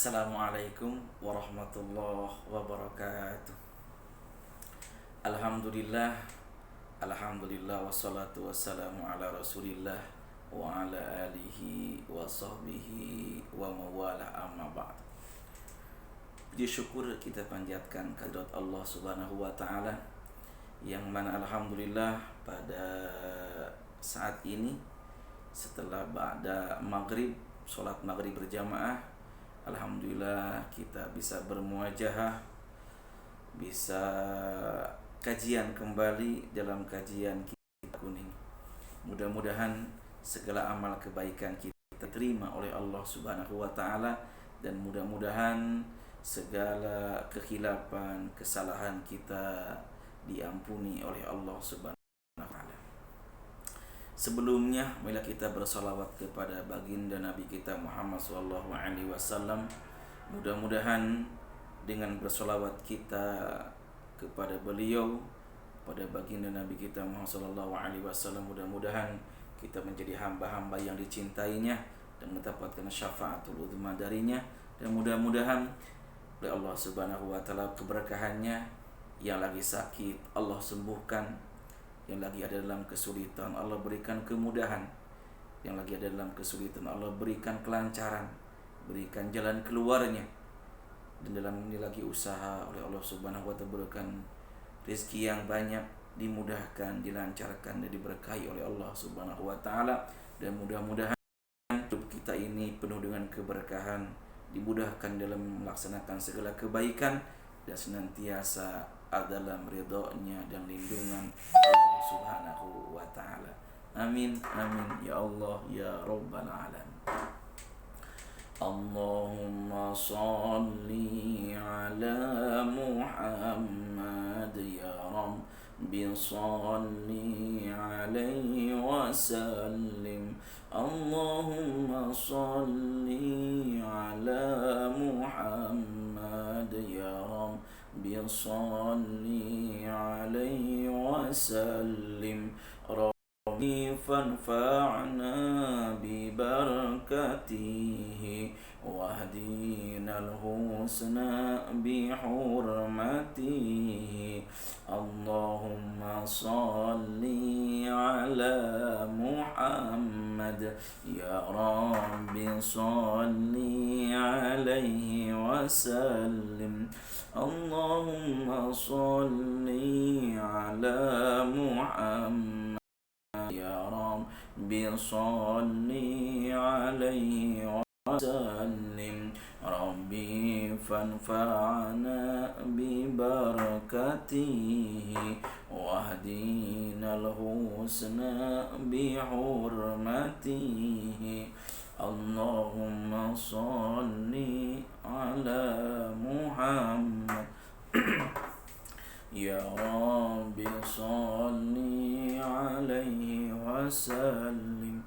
Assalamualaikum warahmatullahi wabarakatuh. Alhamdulillah, Alhamdulillah wassalatu wassalamu ala Rasulillah wa ala alihi wa sahbihi wa mawalah amma ba'd. Puji syukur kita panjatkan kehadirat Allah Subhanahu wa taala yang mana alhamdulillah pada saat ini setelah ba'da maghrib, sholat maghrib berjamaah, alhamdulillah kita bisa bermuajahah, bisa kajian kembali dalam kajian kita kuning. Mudah-mudahan segala amal kebaikan kita terima oleh Allah Subhanahu wa taala, dan mudah-mudahan segala kekhilafan, kesalahan kita diampuni oleh Allah Subhanahu wa taala. Sebelumnya, marilah kita bersalawat kepada baginda Nabi kita Muhammad sallallahu alaihi wasallam. Mudah-mudahan dengan bersalawat kita kepada beliau, pada baginda Nabi kita Muhammad sallallahu alaihi wasallam, mudah-mudahan kita menjadi hamba-hamba yang dicintainya dan mendapatkan syafaatul uzma darinya, dan mudah-mudahan oleh Allah Subhanahu wa taala keberkahannya, yang lagi sakit Allah sembuhkan, yang lagi ada dalam kesulitan Allah berikan kemudahan, yang lagi ada dalam kesulitan Allah berikan kelancaran, berikan jalan keluarnya, dan dalam ini lagi usaha oleh Allah Subhanahu wa taala berikan rezeki yang banyak, dimudahkan, dilancarkan, dan diberkahi oleh Allah Subhanahu wa taala. Dan mudah-mudahan hidup kita ini penuh dengan keberkahan, dimudahkan dalam melaksanakan segala kebaikan, dan senantiasa dalam ridhonya dan lindungan Allah Subhanahu wa taala. Amin amin ya Allah ya rabbal alamin. Allahumma salli ala Muhammad ya Rabbi, salli alaihi wa sallim. Allahumma salli ala Muhammad ya Rabbi, salli alaihi wa sallim. Rabbi fanfa'na bi barakatihi wahdina al-husna bi hurmatihi. Allahumma salli ala Muhammad ya Rabbi, salli alaihi wa sallim. Allahumma salli ala Muhammad ya Rabbi, salli alaihi wa sallim. Rabbi fanfa'na bi barakatihi wahdina al-husna bi hurmatihi. Allahumma salli ala Muhammad ya Rabbi, salli alaihi wa sallim.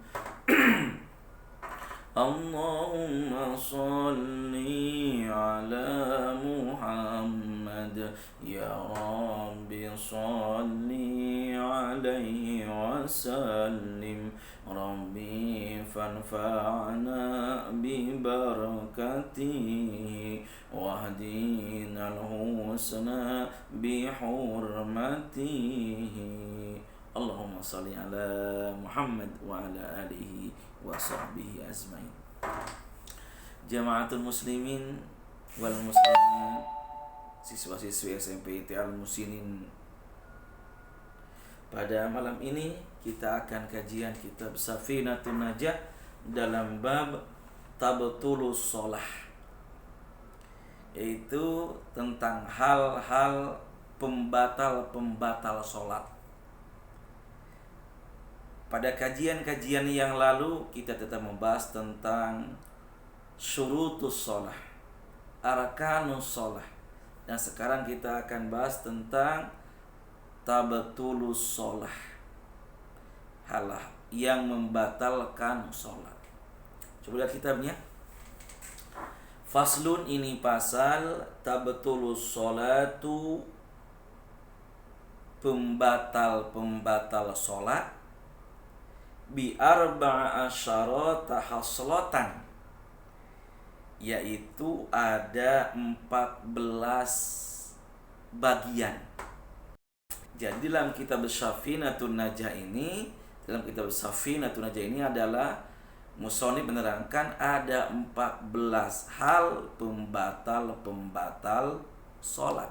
Allahumma salli ala Muhammad ya Rabbi, salli alaihi wa sallim. Rabbi fanfa'na bi barakatihi wahdina al-husna bi hurmatihi. Allahumma salli ala Muhammad wa ala alihi wa sahbihi azmain. Jamaatul muslimin wal muslimin, siswa-siswi SMP Al-Musinin, pada malam ini kita akan kajian kitab Safinatun Najah dalam bab tabtulus shalah, yaitu tentang hal-hal pembatal-pembatal sholat. Pada kajian-kajian yang lalu kita tetap membahas tentang syurutus shalah, arkanus shalah, dan sekarang kita akan bahas tentang tabtulus shalah, hal yang membatalkan sholat. Coba lihat kitabnya. Faslun, ini pasal tabtulus sholatu, pembatal-pembatal sholat, bi arba'a asyarata haslatan, yaitu ada 14 bagian. Jadi dalam kitab Safinatun Najah ini, adalah musonif menerangkan ada 14 hal pembatal sholat.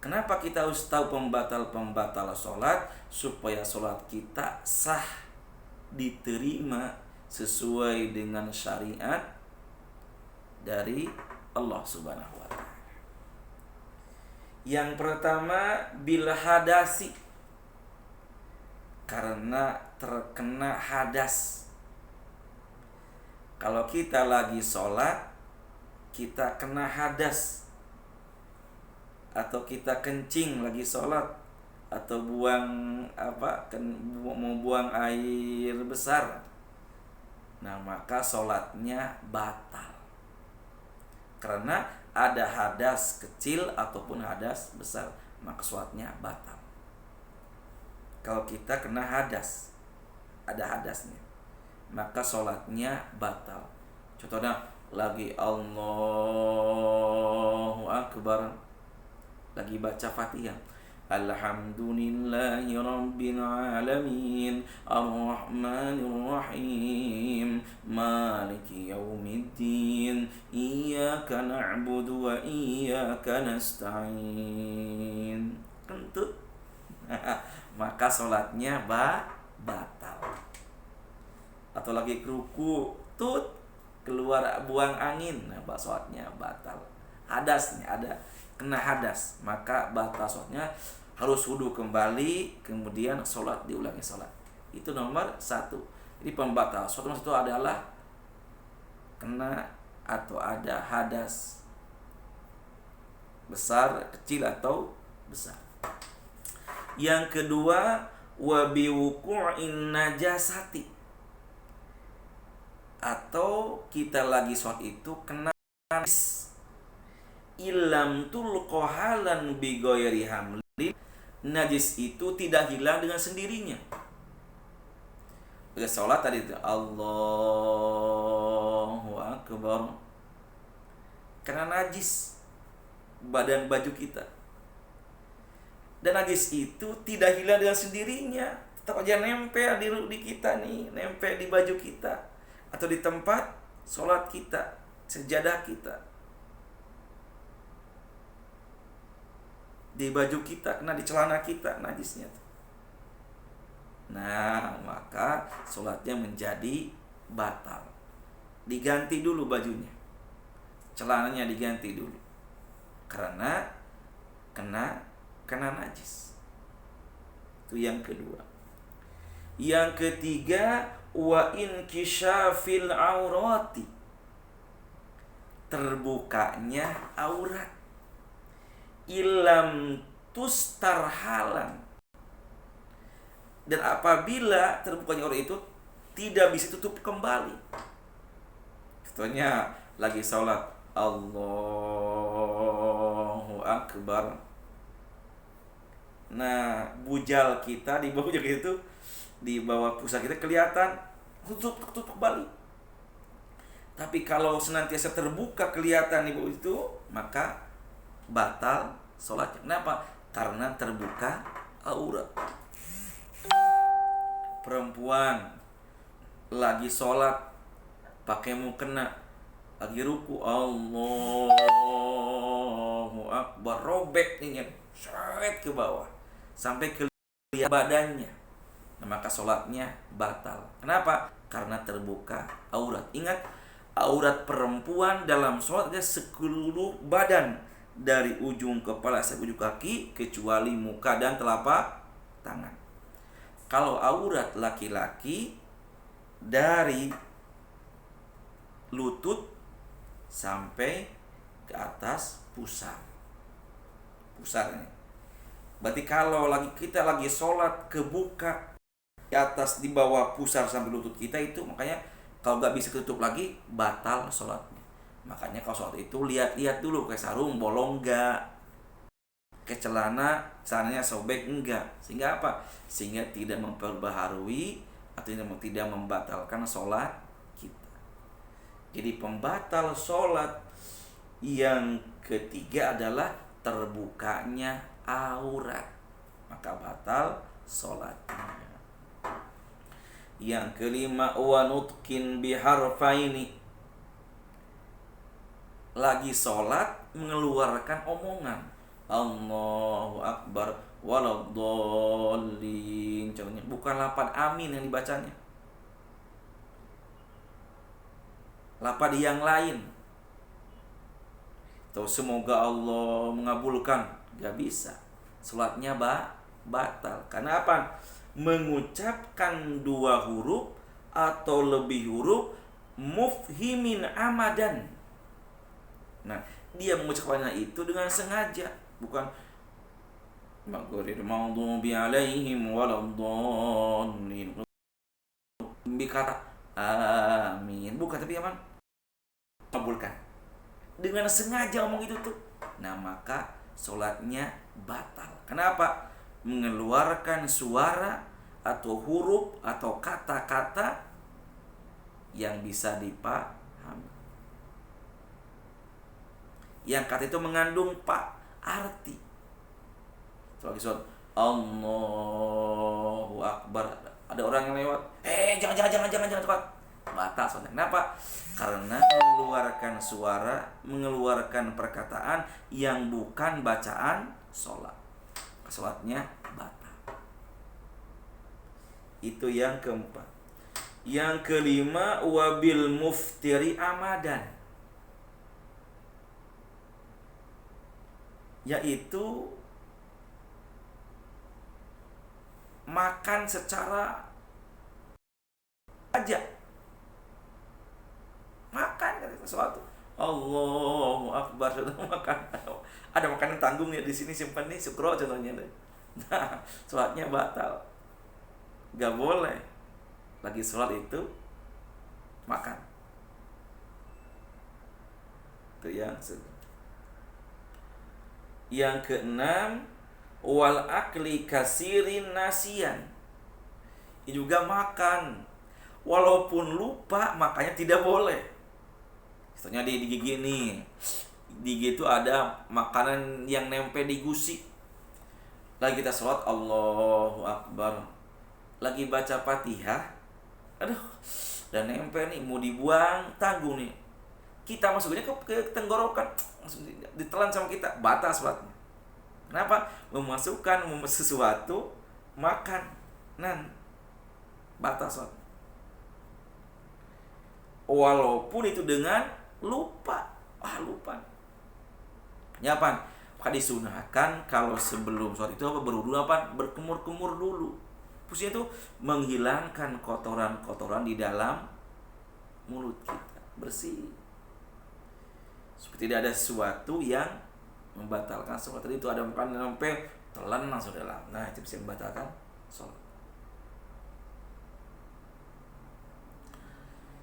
Kenapa kita harus tahu pembatal sholat? Supaya sholat kita sah, diterima sesuai dengan syariat dari Allah Subhanahu wa Ta'ala. Yang pertama, bil hadasi, karena terkena hadas. Kalau kita lagi sholat, kita kena hadas, atau kita kencing lagi sholat, atau mau buang air besar, nah maka sholatnya batal, karena ada hadas kecil ataupun hadas besar, maka sholatnya batal. Kalau kita kena hadas, ada hadasnya, maka sholatnya batal. Contohnya lagi Allahu Akbar, lagi baca Fatihah, Alhamdulillahi Rabbil Alamin, Ar-Rahmanir Rahim, Maliki Yaumiddin, Iyyaka na'budu wa iyyaka nasta'in. Kentut. Maka sholatnya batal. Atau lagi ruku, keluar buang angin, nah sholatnya batal. Hadasnya ada, kena hadas, maka batal sholatnya, harus wudu kembali, kemudian sholat, diulangi sholat. Itu nomor 1. Jadi pembatal sholat itu adalah kena atau ada hadas besar, kecil atau besar. Yang kedua, wa biwuqu'in najasati, atau kita lagi sholat itu kena najis, ilam tulqa halan bi ghairi hamlin, najis itu tidak hilang dengan sendirinya. Sholat tadi itu Allahu Akbar, kena najis badan baju kita, dan najis itu tidak hilang dengan sendirinya, tetap aja nempel di kita nih, nempel di baju kita atau di tempat sholat kita, sejadah kita, di baju kita, kena di celana kita najisnya. Nah, maka sholatnya menjadi batal. Diganti dulu bajunya, celananya diganti dulu, karena kena najis. Itu yang kedua. Yang ketiga, wa inkisyafil aurati, terbukanya aurat, ilam tustar halan, dan apabila terbukanya aurat itu tidak bisa tutup kembali. Contohnya lagi sholat Allahu Akbar, nah bujal kita, di bawah bujal itu, di bawah pusat kita kelihatan, tutup kembali. Tapi kalau senantiasa terbuka kelihatan di bawah itu, maka batal sholatnya. Kenapa? Karena terbuka aurat. Perempuan lagi sholat pakai mukena, lagi ruku Allahu Akbar, robek nih, seret ke bawah sampai kelihatan badannya, nah, maka sholatnya batal. Kenapa? Karena terbuka aurat. Ingat, aurat perempuan dalam sholat adalah seluruh badan, dari ujung kepala sampai ujung kaki, kecuali muka dan telapak tangan. Kalau aurat laki-laki dari lutut sampai ke atas pusarnya. Berarti kalau kita lagi sholat kebuka di atas, di bawah pusar sampai lutut kita, itu makanya kalau nggak bisa tutup lagi, batal sholatnya. Makanya kalau sholat itu lihat dulu, ke sarung bolong nggak, ke celananya sobek enggak, sehingga apa? Sehingga tidak memperbaharui atau tidak membatalkan sholat kita. Jadi pembatal sholat yang ketiga adalah terbukanya aurat, maka batal sholatnya. Yang kelima, wa nutqin biharfaini, lagi sholat mengeluarkan omongan Allahu Akbar waladdallin, contohnya bukan lafaz amin yang dibacanya, lafaz yang lain, atau semoga Allah mengabulkan, gak bisa, sholatnya batal. Karena apa? Mengucapkan dua huruf atau lebih huruf mufhimin amadan. Nah, dia mengucapkannya itu dengan sengaja, bukan maghrib maghdubi alaihim waladdallin, berkata amin, bukan, tapi aman mengabulkan, dengan sengaja ngomong itu tuh. Nah, maka sholatnya batal. Kenapa? Mengeluarkan suara atau huruf atau kata-kata yang bisa dipahami, yang kata itu mengandung arti. Lagi sholat Allahu Akbar, ada orang yang lewat, jangan batal sholatnya. Kenapa? Karena mengeluarkan suara, mengeluarkan perkataan yang bukan bacaan sholat, sholatnya batal. Itu yang keempat. Yang kelima, wabil muftiri amadan, yaitu makan secara aja, makan sesuatu Allahu Akbar sudah makan, ada makanan tanggung ya di sini, simpan nih, sukro contohnya deh. Nah, sholatnya batal, gak boleh lagi sholat itu makan. Itu yang keenam, wal akli kasirin nasian, ini juga makan walaupun lupa, makanya tidak boleh. Misalnya di gigi nih, di gigi itu ada makanan yang nempel di gusi, lagi kita sholat Allahu Akbar, lagi baca Fatihah, aduh, dan nempel nih, mau dibuang tanggung nih, kita masuknya ke tenggorokan, langsung ditelan sama kita, batal sholatnya. Kenapa? Memasukkan sesuatu makan, batal sholat. Walaupun itu dengan lupa, lupa. Ya apa? Maka disunahkan kalau sebelum sholat itu berwudu berkumur-kumur dulu. Fungsinya itu menghilangkan kotoran-kotoran di dalam mulut kita, bersih. Seperti tidak ada sesuatu yang membatalkan sholat. Tadi itu ada makanan sampai telan langsung dalam. Nah, itu bisa membatalkan sholat.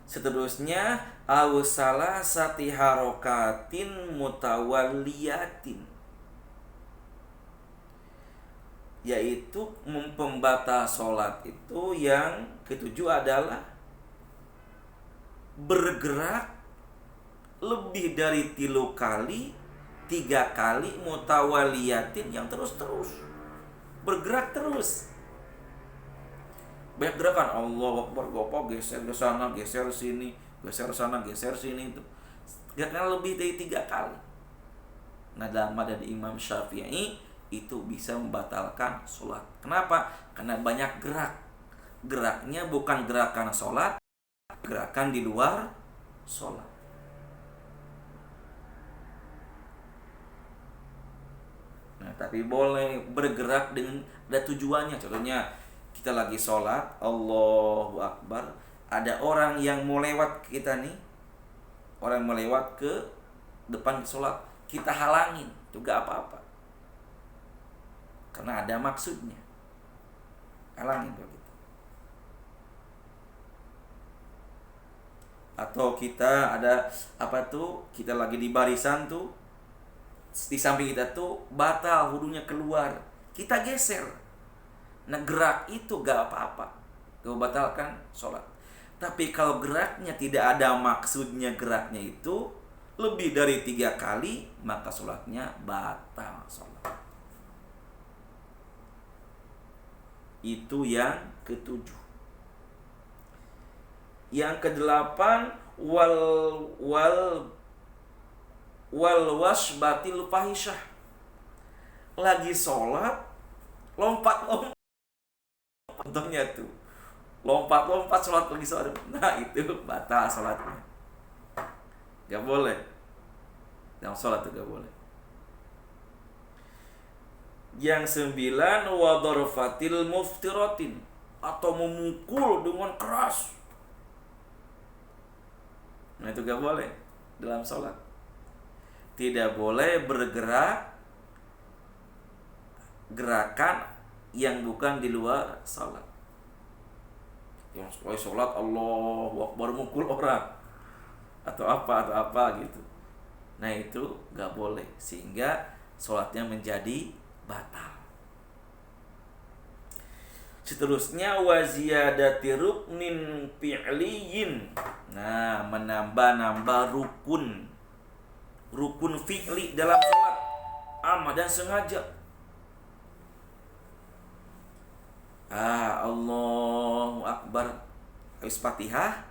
Seterusnya, awsalah sati harokatin mutawaliyatin, yaitu pembatal sholat itu yang ketujuh adalah bergerak lebih dari 3 kali mutawaliyatin, yang terus-terus bergerak terus, banyak gerakan Allahu Akbar, gopok, geser ke sana, geser sini, geser sana, geser sini, itu gerakan lebih dari 3 kali. Nah, dalam madzhab Imam Syafi'i itu bisa membatalkan sholat. Kenapa? Karena banyak geraknya bukan gerakan sholat, gerakan di luar sholat. Nah, tapi boleh bergerak dengan ada tujuannya. Contohnya kita lagi sholat Allahu Akbar, ada orang yang mau lewat kita nih, orang mau lewat ke depan sholat, kita halangin, itu gak apa-apa, karena ada maksudnya, halangin begitu. Atau kita ada kita lagi di barisan tuh, di samping kita tuh batal, wudunya keluar, kita geser. Nah, gerak itu gak apa-apa, gak membatalkan sholat. Tapi kalau geraknya tidak ada maksudnya, geraknya itu lebih dari 3 kali, maka sholatnya batal sholat. Itu yang ketujuh. Yang kedelapan, wal wasbatil fahisyah. Lagi sholat lompat-lompat, contohnya tuh lompat-lompat sholat, lagi sholat, nah itu batal sholatnya, gak boleh. Dalam sholat itu gak boleh. Yang 9, wadarfatil muftiratin, atau memukul dengan keras. Nah itu gak boleh dalam sholat. Tidak boleh bergerak gerakan yang bukan di luar sholat. Yang sholat Allahu Akbar mukul orang atau apa gitu. Nah itu gak boleh, sehingga sholatnya menjadi batal. Seterusnya, waziyadati ruknin fi'liyin. Nah, menambah-nambah rukun fi'li dalam sholat, amad dan sengaja. Allahu Akbar habis Fatihah,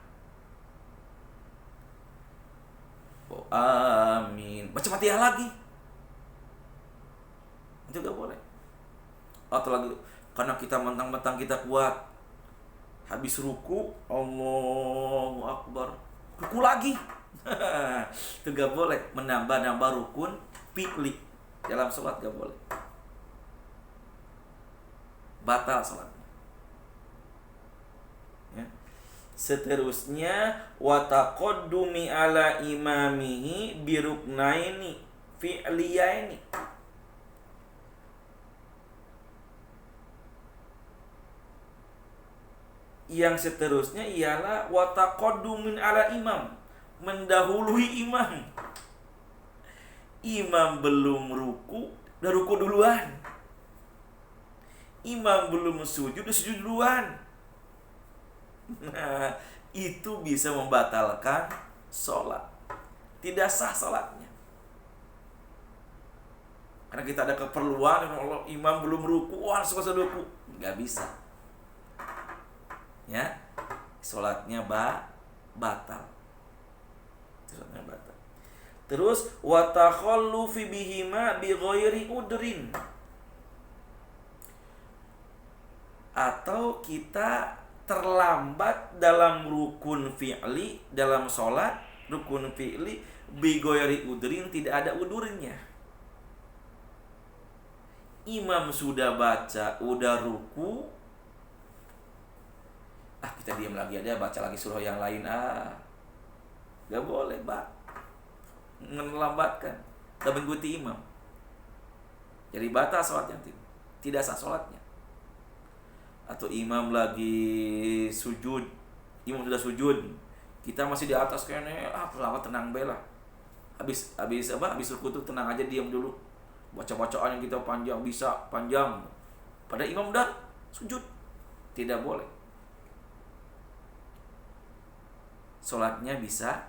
amin, baca Fatihah lagi, itu gak boleh. Atau lagi karena kita mentang-mentang kita kuat, habis ruku Allahu Akbar, ruku lagi. Itu gak boleh, menambah-nambah rukun fi'li dalam sholat, gak boleh, batal sholatnya. Ya. Seterusnya, wataqaddumi ala imamihi biruknaini fi'liyaini. Yang seterusnya ialah wataqaddumin ala imam, mendahului imam. Imam belum ruku, udah ruku duluan. Imam belum sujud, udah sujud duluan. Nah, itu bisa membatalkan sholat. Tidak sah sholatnya. Karena kita ada keperluan, kalau imam belum ruku, langsung ruku, nggak bisa. Ya, sholatnya batal. Sholatnya batal. Terus watakhallufi bihima bi ghairi udrin. Atau kita terlambat dalam rukun fi'li dalam sholat, rukun fi'li bi ghairi udrin, tidak ada udurnya. Imam sudah baca, udah ruku, kita diam lagi aja, baca lagi surah yang lain, gak boleh, melambatkan dan mengikuti imam, jadi batal sholatnya, tidak sah sholatnya. Atau imam lagi sujud, imam sudah sujud, kita masih di atas kayaknya, pelawat tenang bela, habis ruku tuh tenang aja, diam dulu, baca-bacaan yang kita panjang, bisa panjang, pada imam udah sujud, tidak boleh. Sholatnya bisa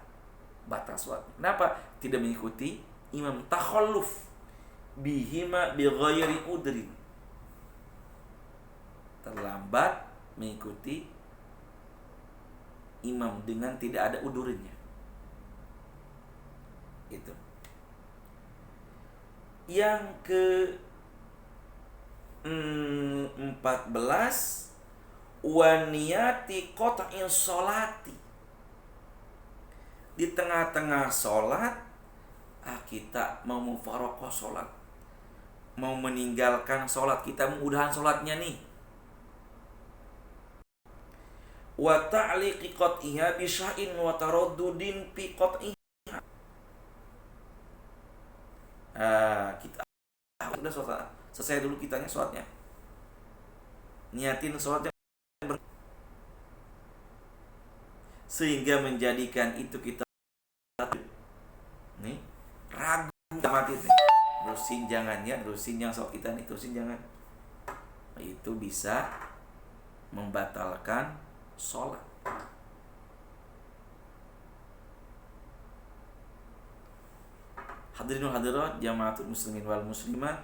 batal sholatnya. Kenapa? Tidak mengikuti imam, takhalluf bihima bi ghairi udrin, terlambat mengikuti imam dengan tidak ada udurnya. Itu. Yang ke 14, waniyati qat'in sholati. Di tengah-tengah sholat, kita mau mufaraqah sholat, mau meninggalkan sholat, kita mengudahan sholatnya nih. Wa ta'liqi qat'iha bisya'in wa taraddudin fi qat'iha. Kita udah selesai dulu kitanya sholatnya, niatin sholatnya, sehingga menjadikan itu kita nih ragu mati nih, terusin jangan ya, terusin yang sholat kita nih, terusin jangan. Itu bisa membatalkan sholat. Hadirinul hadirat jamaatul muslimin wal muslimat,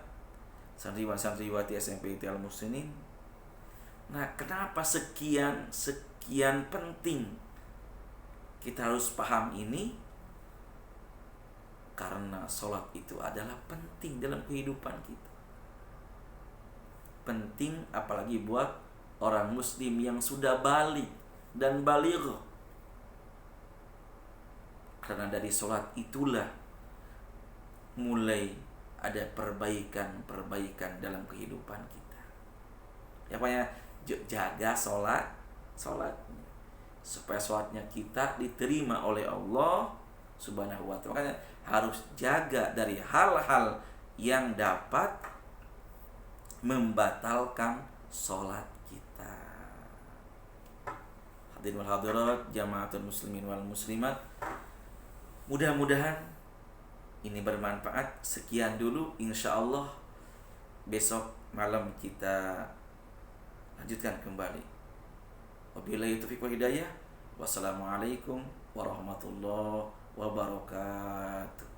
santriwati SMP Al Muslimin. Nah, kenapa sekian penting kita harus paham ini? Karena sholat itu adalah penting dalam kehidupan kita. Penting apalagi buat orang muslim yang sudah balik dan baligh. Karena dari sholat itulah mulai ada perbaikan dalam kehidupan kita. Ya pokoknya jaga sholatnya supaya sholatnya kita diterima oleh Allah Subhanahu wa ta'ala. Makanya harus jaga dari hal-hal yang dapat membatalkan sholat kita. Hadirin wal hadirat jamaatul muslimin wal muslimat, mudah-mudahan ini bermanfaat. Sekian dulu, insyaallah besok malam kita lanjutkan kembali. Wabillahi taufiq wal hidayah. Wassalamualaikum warahmatullahi wabarakatuh.